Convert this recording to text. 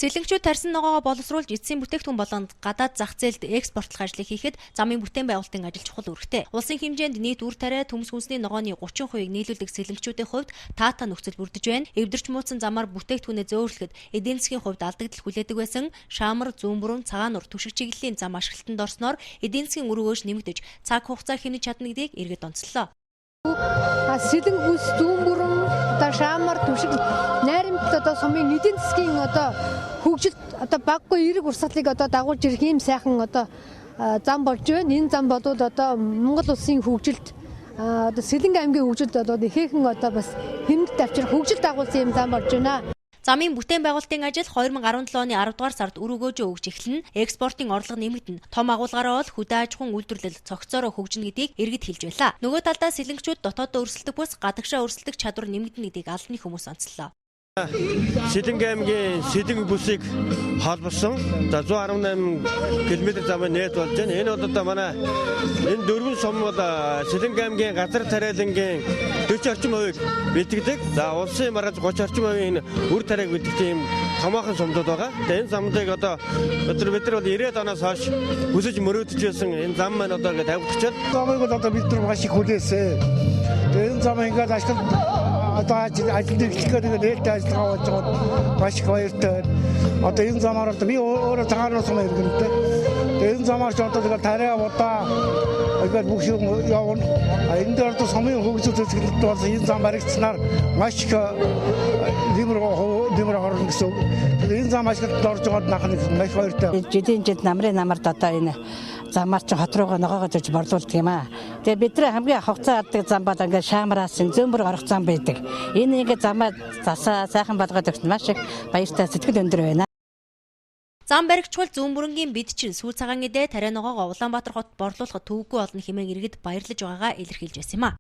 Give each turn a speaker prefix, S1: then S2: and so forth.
S1: Сэлэнгчүүд тарьсан ногоогоо боловсруулж эцсийн бүтээгдэхүүн болон гадаад зах зээлд экспортлох ажлыг хийхэд замын бүтээн байгуулалтын ажил чухал үүрэгтэй. Улсын хэмжээнд нийт үр тариа төмс хүнсний ногооны 30% нийлүүлэх сэлэнгчүүдийн хувьд таатаа нөхцөл бүрдэж байна. Эвдэрч мууцсан замаар бүтээгдэхүүнээ зөөвөрлөхөд эдийн засгийн хувьд алдагдал хүлээдэг байсан Шаамар, Зүүнбүрэн, Цагаан нур түшиг чиглэлийн зам ашиглалтанд орсноор эдийн засгийн үр өгөөж нэмэгдэж цаг хугацаа хянаж чадна гэдгийг иргэд онцлоо.
S2: Сэлэнг бүс Зүүнбүрэн Шаамар түшиг найрамд сумын эдийн засгийн хөгжилд баггүй эерэг урсгалыг дагуулж ирэх ийм сайхан зам болж байна. Энэ зам бодвол Монгол улсын хөгжилд Сэлэнг аймгийн хөгжилд ихээхэн бас хэмнэлт авчрах хөгжил дагуулсан ийм зам болж байна.
S1: Замын бүтээн байгуулалтын ажил 2017 оны 10 дугаар сард үр өгөөжөө өгч эхэлнэ. Экспортын орлого нэмэгдэнэ. Том агуулгаараа бол хөдөө аж ахуйн үйлдвэрлэл цогцоороо хөгжинэ гэдгийг иргэд хэлж байлаа. Нөгөө талдаа сэлэнгчүүд дотооддоо өрсөлдөх бус гадагшаа өрсөлдөх чадвар нэмэгдэнэ гэдгийг албаны хүмүүс онцлоо.
S3: Сэлэнг аймгийн Сэлэнг бүсийг холбосон 118 км замын нэт болж байна. Энэ бол манай энэ дөрвөн сум бол Сэлэнг аймгийн газар тариалангийн 40 орчим хувийг бэлтгэдэг. За улсын бараг 30 орчим хувийн энэ үр тариаг бэлтгэдэг юм томоохон сумдууд байгаа. Тэгээ энэ замдыг бид нар бол 90-ад оноос хойш бүсэж мөрөөдөж байсан энэ зам маань ингээд тавигдчихад.
S4: Замыг бол бид нар маш их хүлээсэн. Тэгээ энэ зам ингээд ажил эхлэхэд нээлттэй ажиллагаа болж байгаа маш их баяртай байна. Энэ замаар би өөрөө цагаан сум иргэнтэй. Энэ замаар ч тариа удаа ингээд бүх юм явна. Энэ дээр сумын хөгжил төсөлд бол энэ зам баригдсанаар маш их нэмэр орно гэсэн. Энэ зам ашиглалт орж байгаад нахна маш баяртай.
S5: Жилийн жил намарт энэ замаар ч хот руугаа ногоогоо зорж борлуулдаг юм аа. Тэгээ бид нар хамгийн хугацаа авдаг зам бол ингээд Шаамараас Зүүнбүрэн орох зам байдаг. Энэ ингээд замаа засаа сайхан болгоод өгсөн маш их баяртай сэтгэл өндөр байна.
S1: Зам баригчвал Зүүнбүрэнгийн бид чинь сүү цагаан эдээ тариа ногоогоо Улаанбаатар хот борлуулахад төвөггүй болно хэмээн иргэд баярлаж байгаагаа илэрхийлж байсан юм а.